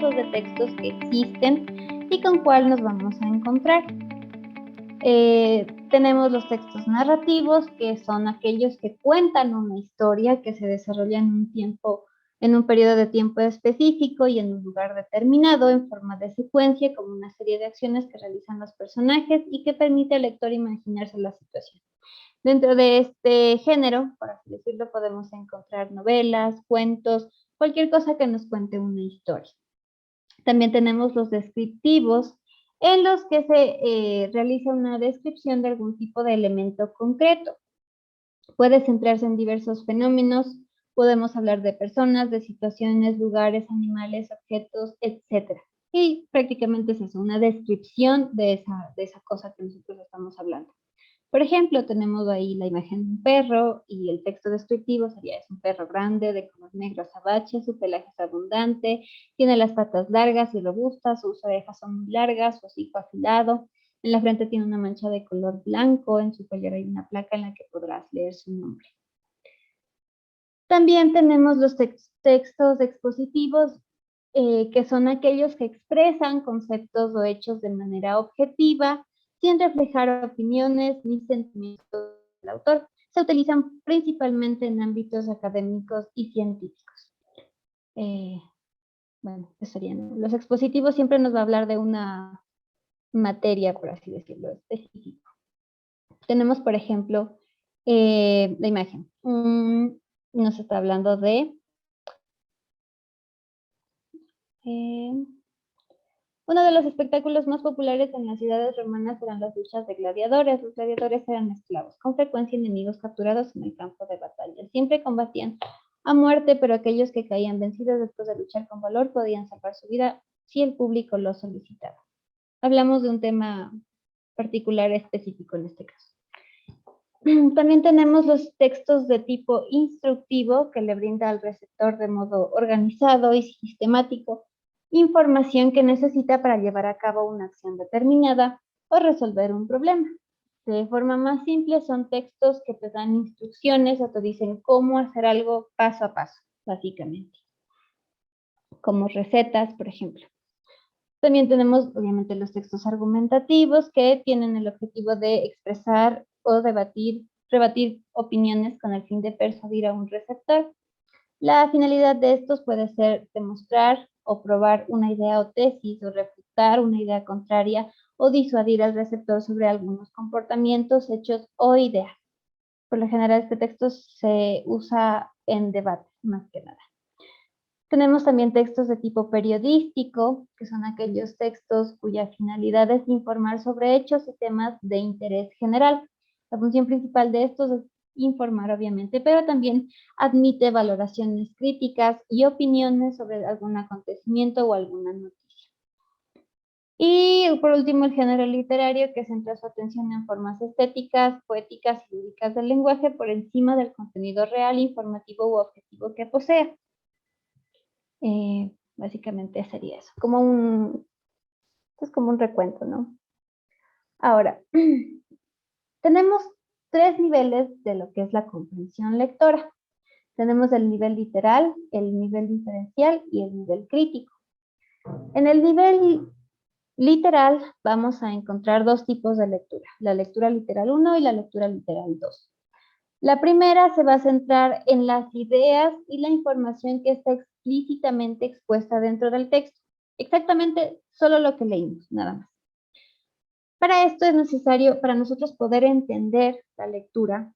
tipos de textos que existen y con cuál nos vamos a encontrar. Tenemos los textos narrativos, que son aquellos que cuentan una historia que se desarrolla en un periodo de tiempo específico y en un lugar determinado en forma de secuencia, como una serie de acciones que realizan los personajes y que permite al lector imaginarse la situación. Dentro de este género, por así decirlo, podemos encontrar novelas, cuentos, cualquier cosa que nos cuente una historia. También tenemos los descriptivos, en los que se realiza una descripción de algún tipo de elemento concreto. Puede centrarse en diversos fenómenos, podemos hablar de personas, de situaciones, lugares, animales, objetos, etc. Y prácticamente es eso, una descripción de esa cosa que nosotros estamos hablando. Por ejemplo, tenemos ahí la imagen de un perro y el texto descriptivo sería: es un perro grande, de color negro azabache, su pelaje es abundante, tiene las patas largas y robustas, sus orejas son muy largas, su hocico afilado, en la frente tiene una mancha de color blanco, en su cuello hay una placa en la que podrás leer su nombre. También tenemos los textos expositivos, que son aquellos que expresan conceptos o hechos de manera objetiva, sin reflejar opiniones ni sentimientos del autor. Se utilizan principalmente en ámbitos académicos y científicos. Bueno, ¿qué serían? Los expositivos siempre nos va a hablar de una materia, por así decirlo, específica. Tenemos, por ejemplo, la imagen. Nos está hablando de uno de los espectáculos más populares en las ciudades romanas eran las luchas de gladiadores. Los gladiadores eran esclavos, con frecuencia enemigos capturados en el campo de batalla. Siempre combatían a muerte, pero aquellos que caían vencidos después de luchar con valor podían salvar su vida si el público lo solicitaba. Hablamos de un tema particular específico en este caso. También tenemos los textos de tipo instructivo, que le brinda al receptor de modo organizado y sistemático información que necesita para llevar a cabo una acción determinada o resolver un problema. De forma más simple, son textos que te dan instrucciones o te dicen cómo hacer algo paso a paso, básicamente, como recetas, por ejemplo. También tenemos, obviamente, los textos argumentativos, que tienen el objetivo de expresar o rebatir opiniones con el fin de persuadir a un receptor. La finalidad de estos puede ser demostrar o probar una idea o tesis, o refutar una idea contraria, o disuadir al receptor sobre algunos comportamientos, hechos o ideas. Por lo general, este texto se usa en debate, más que nada. Tenemos también textos de tipo periodístico, que son aquellos textos cuya finalidad es informar sobre hechos y temas de interés general. La función principal de estos es informar, obviamente, pero también admite valoraciones críticas y opiniones sobre algún acontecimiento o alguna noticia. Y por último, el género literario, que centra su atención en formas estéticas, poéticas y lúdicas del lenguaje por encima del contenido real, informativo u objetivo que posea. Básicamente sería eso, es como un recuento, ¿no? Ahora, tenemos 3 niveles de lo que es la comprensión lectora. Tenemos el nivel literal, el nivel diferencial y el nivel crítico. En el nivel literal vamos a encontrar 2 tipos de lectura: la lectura literal 1 y la lectura literal 2. La primera se va a centrar en las ideas y la información que está explícitamente expuesta dentro del texto. Exactamente solo lo que leímos, nada más. Para esto es necesario, para nosotros poder entender la lectura,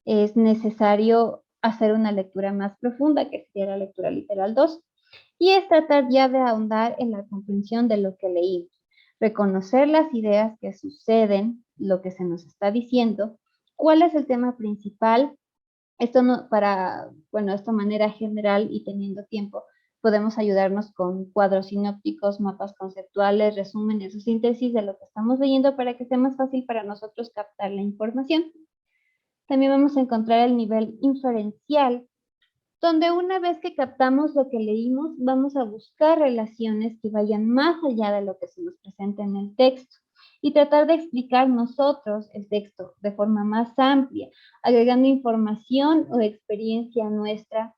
es necesario hacer una lectura más profunda, que sería la lectura literal 2, y es tratar ya de ahondar en la comprensión de lo que leímos, reconocer las ideas que suceden, lo que se nos está diciendo, cuál es el tema principal. Esto no, esta manera general y teniendo tiempo, podemos ayudarnos con cuadros sinópticos, mapas conceptuales, resúmenes o síntesis de lo que estamos leyendo para que sea más fácil para nosotros captar la información. También vamos a encontrar el nivel inferencial, donde una vez que captamos lo que leímos, vamos a buscar relaciones que vayan más allá de lo que se nos presenta en el texto y tratar de explicar nosotros el texto de forma más amplia, agregando información o experiencia nuestra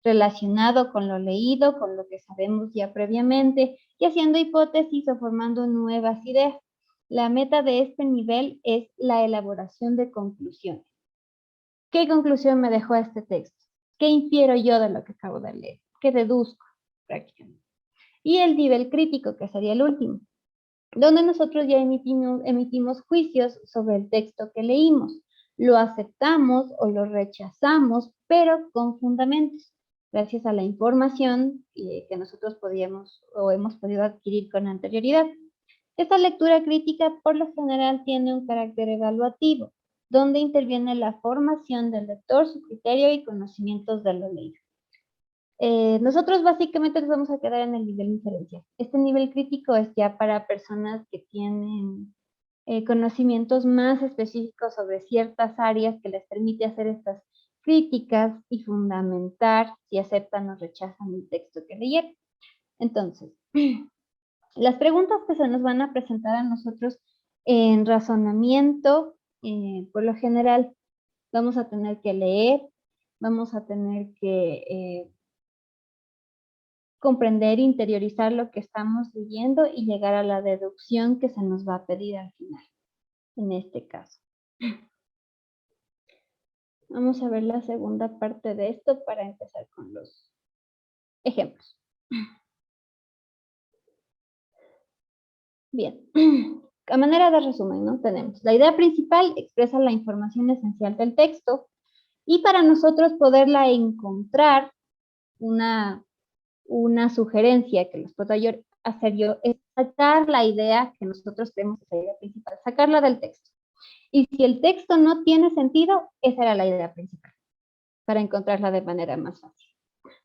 relacionado con lo leído, con lo que sabemos ya previamente, y haciendo hipótesis o formando nuevas ideas. La meta de este nivel es la elaboración de conclusiones. ¿Qué conclusión me dejó este texto? ¿Qué infiero yo de lo que acabo de leer? ¿Qué deduzco prácticamente? Y el nivel crítico, que sería el último, donde nosotros ya emitimos juicios sobre el texto que leímos. Lo aceptamos o lo rechazamos, pero con fundamentos, gracias a la información que nosotros podíamos o hemos podido adquirir con anterioridad. Esta lectura crítica por lo general tiene un carácter evaluativo, donde interviene la formación del lector, su criterio y conocimientos de lo leído. Nosotros básicamente nos vamos a quedar en el nivel inferencial. Este nivel crítico es ya para personas que tienen conocimientos más específicos sobre ciertas áreas que les permite hacer estas críticas y fundamentar si aceptan o rechazan el texto que leyeron. Entonces, las preguntas que se nos van a presentar a nosotros en razonamiento, por lo general, vamos a tener que leer, vamos a tener que comprender, interiorizar lo que estamos leyendo y llegar a la deducción que se nos va a pedir al final, en este caso. Vamos a ver la segunda parte de esto para empezar con los ejemplos. Bien, a manera de resumen, ¿no? Tenemos la idea principal, expresa la información esencial del texto y para nosotros poderla encontrar, una sugerencia que les puedo hacer yo es sacar la idea que nosotros tenemos, esa idea principal, sacarla del texto. Y si el texto no tiene sentido, esa era la idea principal, para encontrarla de manera más fácil.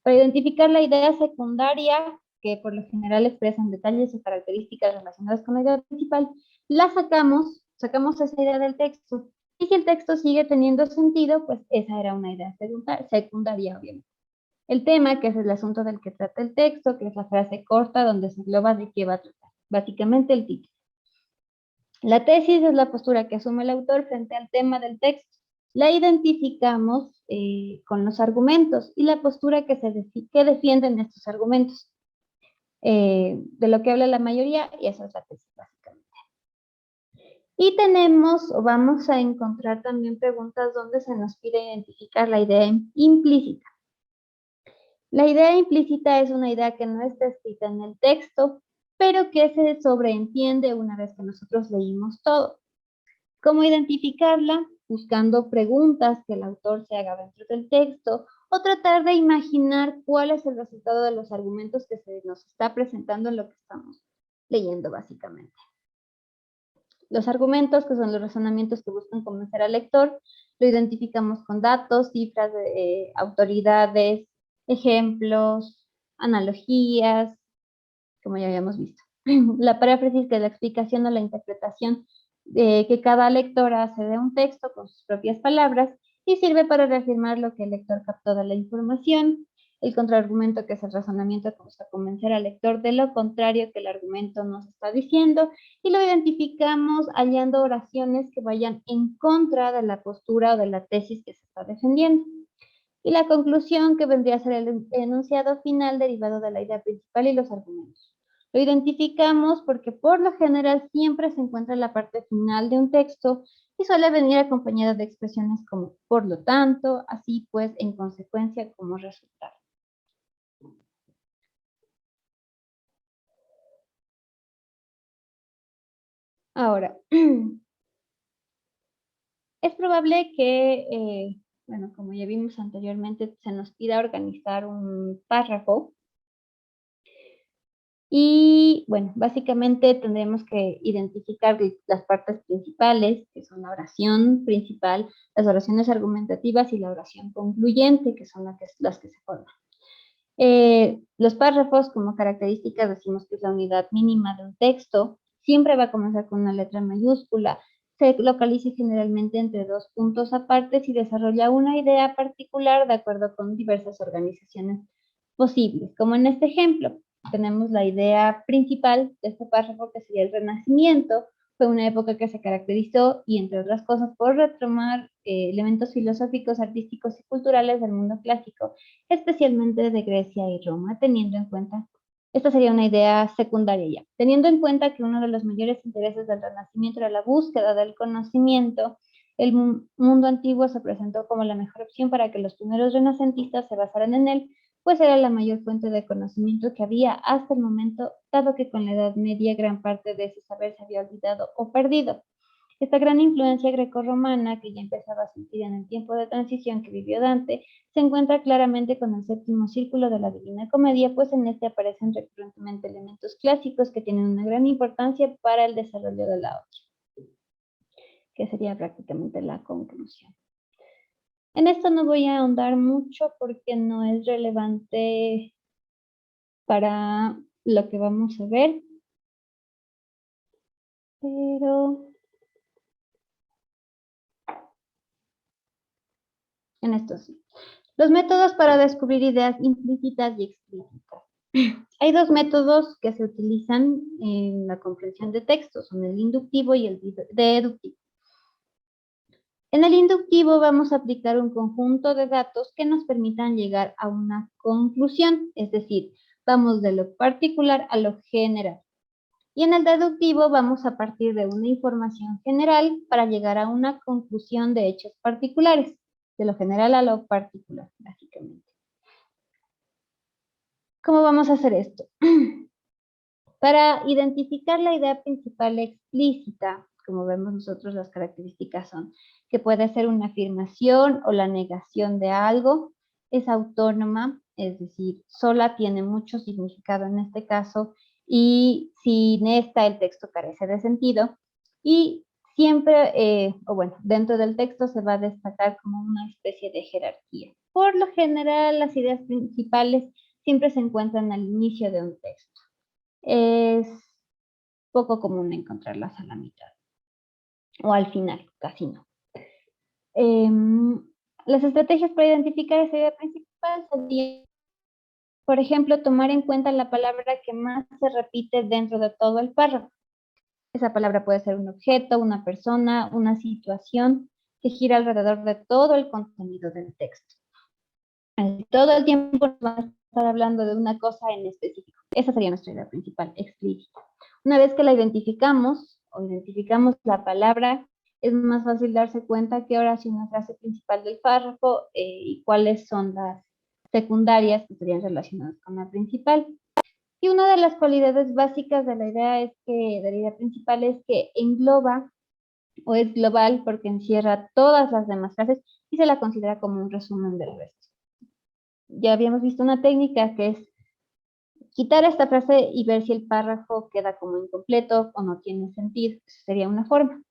Para identificar la idea secundaria, que por lo general expresan detalles o características relacionadas con la idea principal, la sacamos esa idea del texto. Y si el texto sigue teniendo sentido, pues esa era una idea secundaria, obviamente. El tema, que es el asunto del que trata el texto, que es la frase corta donde se engloba de qué va a tratar. Básicamente el título. La tesis es la postura que asume el autor frente al tema del texto. La identificamos con los argumentos y la postura que defienden estos argumentos. De lo que habla la mayoría, y eso es la tesis básicamente. Y tenemos, o vamos a encontrar también preguntas donde se nos pide identificar la idea implícita. La idea implícita es una idea que no está escrita en el texto, pero que se sobreentiende una vez que nosotros leímos todo. ¿Cómo identificarla? Buscando preguntas que el autor se haga dentro del texto o tratar de imaginar cuál es el resultado de los argumentos que se nos está presentando en lo que estamos leyendo básicamente. Los argumentos, que son los razonamientos que buscan convencer al lector, lo identificamos con datos, cifras, autoridades, ejemplos, analogías, como ya habíamos visto. La paráfrasis, que es la explicación o la interpretación que cada lector hace de un texto con sus propias palabras y sirve para reafirmar lo que el lector captó de la información. El contraargumento, que es el razonamiento que busca convencer al lector de lo contrario que el argumento nos está diciendo, y lo identificamos hallando oraciones que vayan en contra de la postura o de la tesis que se está defendiendo. Y la conclusión, que vendría a ser el enunciado final derivado de la idea principal y los argumentos. Lo identificamos porque por lo general siempre se encuentra en la parte final de un texto y suele venir acompañado de expresiones como por lo tanto, así pues, en consecuencia, como resultado. Ahora, es probable que, bueno, como ya vimos anteriormente, se nos pida organizar un párrafo. Y bueno, básicamente tendremos que identificar las partes principales, que son la oración principal, las oraciones argumentativas y la oración concluyente, que son las que se forman. Los párrafos, como características, decimos que es la unidad mínima de un texto, siempre va a comenzar con una letra mayúscula, se localiza generalmente entre dos puntos apartes y desarrolla una idea particular de acuerdo con diversas organizaciones posibles, como en este ejemplo. Tenemos la idea principal de este párrafo, que sería el renacimiento, Fue una época que se caracterizó, y entre otras cosas, por retomar elementos filosóficos, artísticos y culturales del mundo clásico, especialmente de Grecia y Roma, teniendo en cuenta, esta sería una idea secundaria ya, teniendo en cuenta que uno de los mayores intereses del Renacimiento era la búsqueda del conocimiento. El mundo antiguo se presentó como la mejor opción para que los primeros renacentistas se basaran en él, pues era la mayor fuente de conocimiento que había hasta el momento, dado que con la Edad Media gran parte de ese saber se había olvidado o perdido. Esta gran influencia grecorromana, que ya empezaba a sentir en el tiempo de transición que vivió Dante, se encuentra claramente con el séptimo círculo de la Divina Comedia, pues en este aparecen recurrentemente elementos clásicos que tienen una gran importancia para el desarrollo de la obra, que sería prácticamente la conclusión. En esto no voy a ahondar mucho porque no es relevante para lo que vamos a ver, pero en esto sí. Los métodos para descubrir ideas implícitas y explícitas. Hay dos métodos que se utilizan en la comprensión de textos, son el inductivo y el deductivo. En el inductivo vamos a aplicar un conjunto de datos que nos permitan llegar a una conclusión, es decir, vamos de lo particular a lo general. Y en el deductivo vamos a partir de una información general para llegar a una conclusión de hechos particulares, de lo general a lo particular, básicamente. ¿Cómo vamos a hacer esto? Para identificar la idea principal explícita, como vemos nosotros, las características son que puede ser una afirmación o la negación de algo, es autónoma, es decir, sola, tiene mucho significado en este caso, y sin esta el texto carece de sentido, y siempre, o bueno, dentro del texto se va a destacar como una especie de jerarquía. Por lo general, las ideas principales siempre se encuentran al inicio de un texto. Es poco común encontrarlas a la mitad o al final, casi no. Las estrategias para identificar esa idea principal serían, por ejemplo, tomar en cuenta la palabra que más se repite dentro de todo el párrafo. Esa palabra puede ser un objeto, una persona, una situación que gira alrededor de todo el contenido del texto. Todo el tiempo nos vamos a estar hablando de una cosa en específico. Esa sería nuestra idea principal, explícita. Una vez que la identificamos o identificamos la palabra, es más fácil darse cuenta qué oración es la frase principal del párrafo y cuáles son las secundarias que estarían relacionadas con la principal. Y una de las cualidades básicas de la idea principal es que engloba o es global porque encierra todas las demás frases y se la considera como un resumen del resto. Ya habíamos visto una técnica que es quitar esta frase y ver si el párrafo queda como incompleto o no tiene sentido. Esa sería una forma.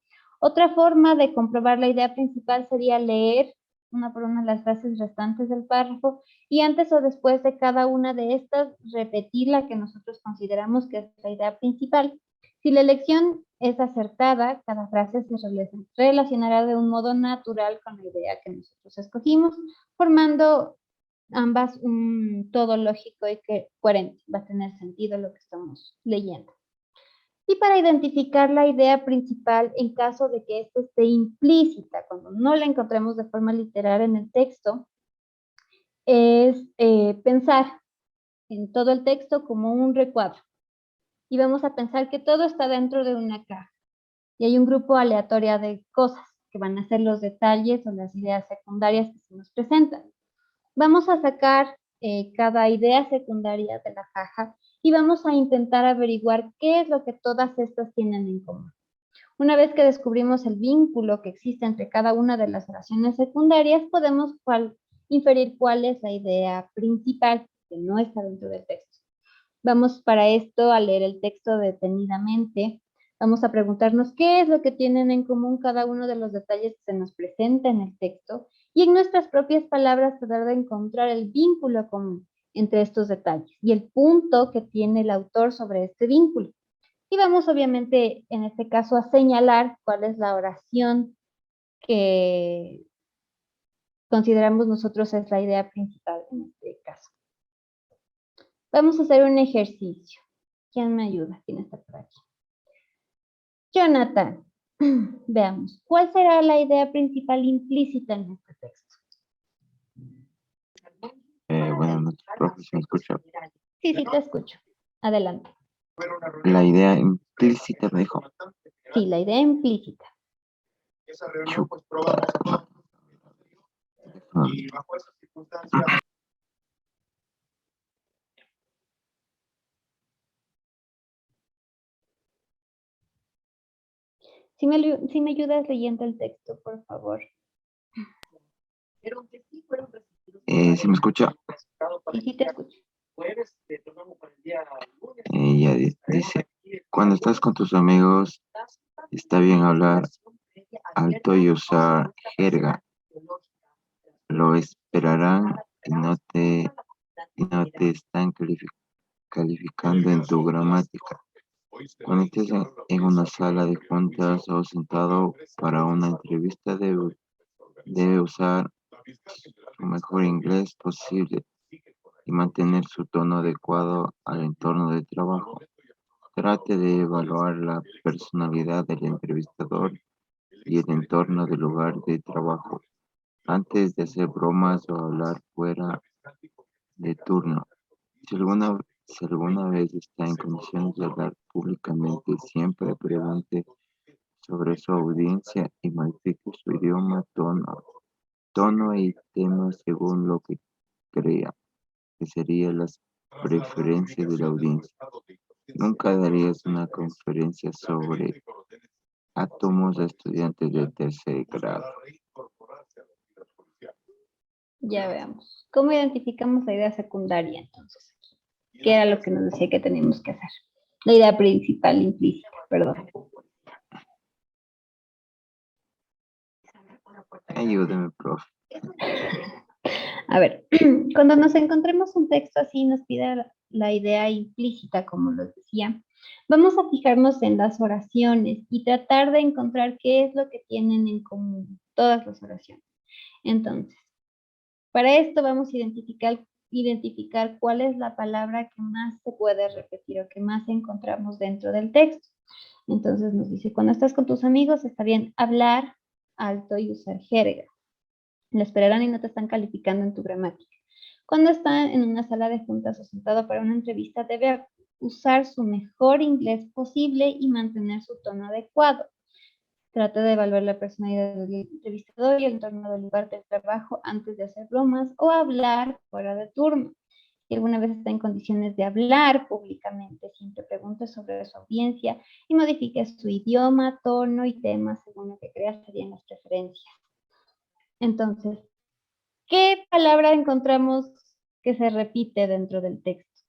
Otra forma de comprobar la idea principal sería leer una por una las frases restantes del párrafo y antes o después de cada una de estas repetir la que nosotros consideramos que es la idea principal. Si la elección es acertada, cada frase se relacionará de un modo natural con la idea que nosotros escogimos, formando ambas un todo lógico y coherente. Va a tener sentido lo que estamos leyendo. Y para identificar la idea principal en caso de que ésta esté implícita, cuando no la encontremos de forma literal en el texto, es pensar en todo el texto como un recuadro. Y vamos a pensar que todo está dentro de una caja. Y hay un grupo aleatorio de cosas que van a ser los detalles o las ideas secundarias que se nos presentan. Vamos a sacar cada idea secundaria de la caja y vamos a intentar averiguar qué es lo que todas estas tienen en común. Una vez que descubrimos el vínculo que existe entre cada una de las oraciones secundarias, podemos inferir cuál es la idea principal que no está dentro del texto. Vamos para esto a leer el texto detenidamente. Vamos a preguntarnos qué es lo que tienen en común cada uno de los detalles que se nos presenta en el texto y en nuestras propias palabras tratar de encontrar el vínculo común entre estos detalles y el punto que tiene el autor sobre este vínculo. Y vamos obviamente en este caso a señalar cuál es la oración que consideramos nosotros es la idea principal en este caso. Vamos a hacer un ejercicio. ¿Quién me ayuda? ¿Quién está por aquí? Jonathan, veamos, ¿cuál será la idea principal implícita en este texto? Buenas noches, profe, ¿se me escucha? Sí, sí, te escucho. Adelante. La idea implícita me dijo. Sí, la idea implícita. Chuta. Si me ayudas leyendo el texto, por favor. ¿Se me escucha? Sí, sí, te escucho. Ya dice, cuando estás con tus amigos, está bien hablar alto y usar jerga. Lo esperarán y no te están calificando en tu gramática. Cuando estés en una sala de juntas o sentado para una entrevista, debe usar su mejor inglés posible y mantener su tono adecuado al entorno de trabajo. Trate de evaluar la personalidad del entrevistador y el entorno del lugar de trabajo antes de hacer bromas o hablar fuera de turno. Si alguna vez está en condiciones de hablar públicamente, siempre pregunte sobre su audiencia y modifique su idioma, tono y tema según lo que crea que serían las preferencias de la audiencia. Nunca darías una conferencia sobre átomos a estudiantes de tercer grado. Ya veamos. ¿Cómo identificamos la idea secundaria entonces? ¿Qué era lo que nos decía que teníamos que hacer? La idea principal implícita, perdón. Ayúdeme, profe. A ver, cuando nos encontremos un texto así nos pide la idea implícita, como lo decía, vamos a fijarnos en las oraciones y tratar de encontrar qué es lo que tienen en común todas las oraciones. Entonces, para esto vamos a identificar cuál es la palabra que más se puede repetir o que más encontramos dentro del texto. Entonces nos dice, cuando estás con tus amigos está bien hablar alto y usar jerga. Lo esperarán y no te están calificando en tu gramática. Cuando está en una sala de juntas o sentado para una entrevista, debe usar su mejor inglés posible y mantener su tono adecuado. Trata de evaluar la personalidad del entrevistador y el entorno del lugar de trabajo antes de hacer bromas o hablar fuera de turno. Si alguna vez está en condiciones de hablar públicamente, siempre pregunte sobre su audiencia y modifique su idioma, tono y tema según lo que crea serían las preferencias. Entonces, ¿qué palabra encontramos que se repite dentro del texto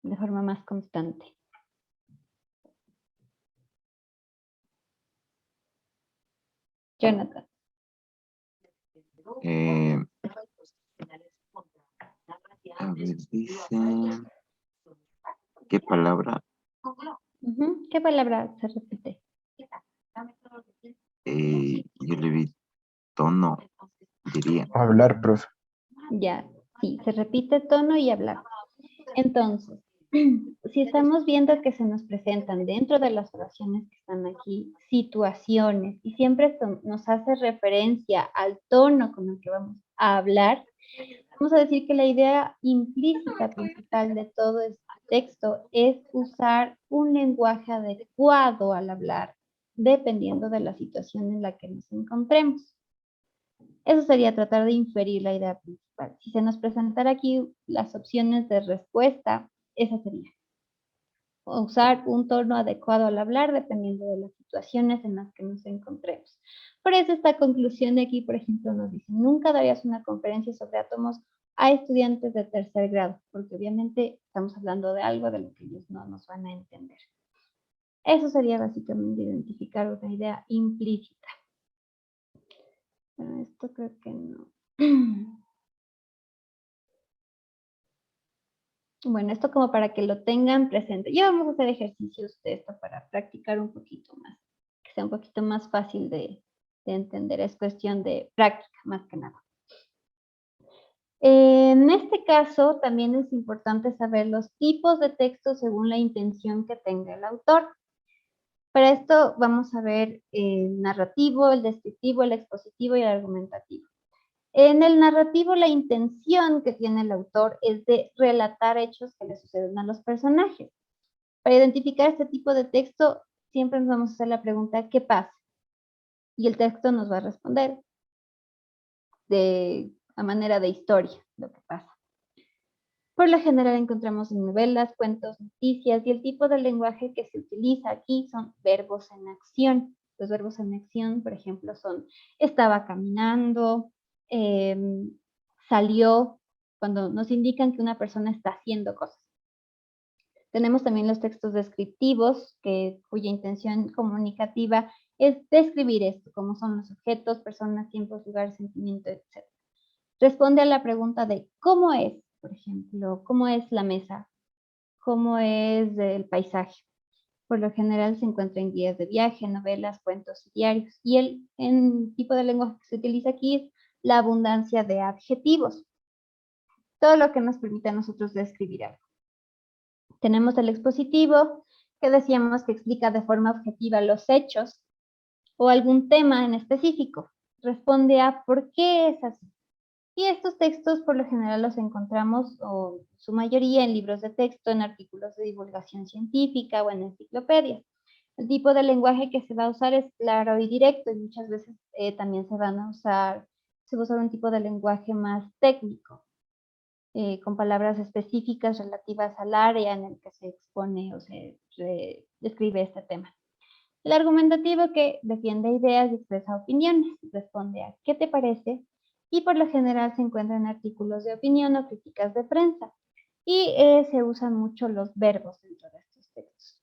de forma más constante? Jonathan. A ver, dice, ¿qué palabra? ¿Qué palabra se repite? Yo le vi tono, diría. Hablar, profe. Ya, sí, se repite tono y hablar. Entonces, si estamos viendo que se nos presentan dentro de las oraciones que están aquí situaciones y siempre esto nos hace referencia al tono con el que vamos a hablar, vamos a decir que la idea implícita principal de todo este texto es usar un lenguaje adecuado al hablar, dependiendo de la situación en la que nos encontremos. Eso sería tratar de inferir la idea principal. Si se nos presentara aquí las opciones de respuesta, esa sería. Usar un tono adecuado al hablar dependiendo de las situaciones en las que nos encontremos. Por eso esta conclusión de aquí, por ejemplo, nos dice, nunca darías una conferencia sobre átomos a estudiantes de tercer grado, porque obviamente estamos hablando de algo de lo que ellos no nos van a entender. Eso sería básicamente identificar una idea implícita. Pero esto creo que no. Bueno, esto como para que lo tengan presente. Ya vamos a hacer ejercicios de esto para practicar un poquito más, que sea un poquito más fácil de entender. Es cuestión de práctica, más que nada. En este caso, también es importante saber los tipos de texto según la intención que tenga el autor. Para esto vamos a ver el narrativo, el descriptivo, el expositivo y el argumentativo. En el narrativo, la intención que tiene el autor es de relatar hechos que le suceden a los personajes. Para identificar este tipo de texto, siempre nos vamos a hacer la pregunta, ¿qué pasa? Y el texto nos va a responder a manera de historia lo que pasa. Por lo general encontramos en novelas, cuentos, noticias, y el tipo de lenguaje que se utiliza aquí son verbos en acción. Los verbos en acción, por ejemplo, son estaba caminando, salió, cuando nos indican que una persona está haciendo cosas. Tenemos también los textos descriptivos, cuya intención comunicativa es describir esto, como son los objetos, personas, tiempos, lugares, sentimientos, etc. Responde a la pregunta de ¿cómo es? Por ejemplo, ¿cómo es la mesa? ¿Cómo es el paisaje? Por lo general se encuentra en guías de viaje, novelas, cuentos y diarios. Y el tipo de lenguaje que se utiliza aquí es la abundancia de adjetivos. Todo lo que nos permite a nosotros describir algo. Tenemos el expositivo, que decíamos que explica de forma objetiva los hechos o algún tema en específico. Responde a ¿por qué es así? Y estos textos por lo general los encontramos, o su mayoría, en libros de texto, en artículos de divulgación científica o en enciclopedias. El tipo de lenguaje que se va a usar es claro y directo, y muchas veces también se va a usar un tipo de lenguaje más técnico, con palabras específicas relativas al área en el que se expone o se describe este tema. El argumentativo, que defiende ideas y expresa opiniones, responde a ¿qué te parece? Y por lo general se encuentra en artículos de opinión o críticas de prensa. Y se usan mucho los verbos dentro de estos textos.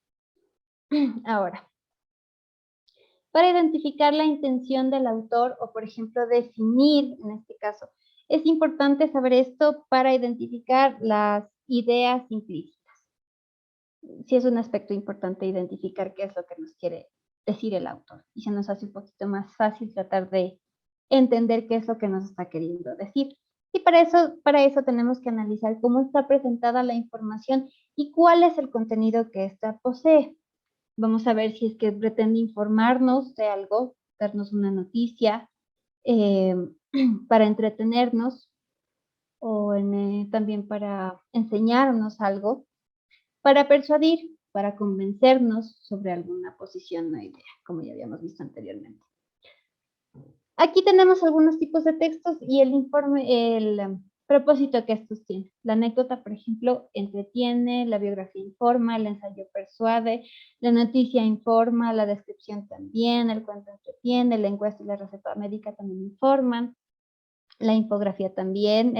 Ahora, para identificar la intención del autor o, por ejemplo, definir, en este caso, es importante saber esto para identificar las ideas implícitas. Sí es un aspecto importante identificar qué es lo que nos quiere decir el autor, y se nos hace un poquito más fácil tratar de entender qué es lo que nos está queriendo decir. Y para eso tenemos que analizar cómo está presentada la información y cuál es el contenido que ésta posee. Vamos a ver si es que pretende informarnos de algo, darnos una noticia, eh, para entretenernos, o también para enseñarnos algo, para persuadir, para convencernos sobre alguna posición o idea, como ya habíamos visto anteriormente. Aquí tenemos algunos tipos de textos y el propósito que estos tienen. La anécdota, por ejemplo, entretiene, la biografía informa, el ensayo persuade, la noticia informa, la descripción también, el cuento entretiene, la encuesta y la receta médica también informan, la infografía también,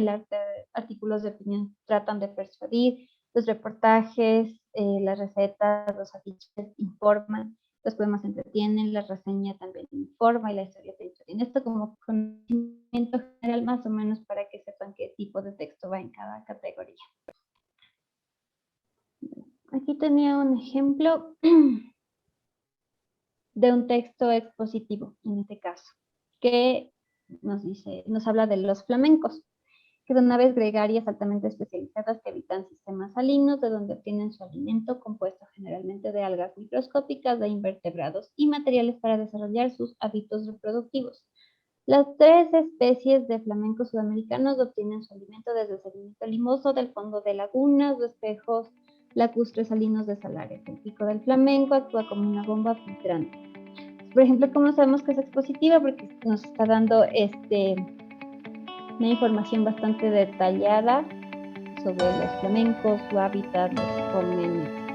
artículos de opinión tratan de persuadir, los reportajes, las recetas, los afiches informan, los poemas entretienen, la reseña también informa y la historia te entretiene. Esto como conocimiento general más o menos para que sepan qué tipo de texto va en cada categoría. Aquí tenía un ejemplo de un texto expositivo, en este caso, que nos habla de los flamencos, que son aves gregarias altamente especializadas que habitan sistemas salinos, de donde obtienen su alimento, compuesto generalmente de algas microscópicas, de invertebrados y materiales para desarrollar sus hábitos reproductivos. Las 3 especies de flamencos sudamericanos obtienen su alimento desde el sedimento limoso del fondo de lagunas o espejos lacustres salinos de salares. El pico del flamenco actúa como una bomba filtrante. Por ejemplo, ¿cómo sabemos que es expositiva? Porque nos está dando una información bastante detallada sobre los flamencos, su hábitat, lo que comen, etc.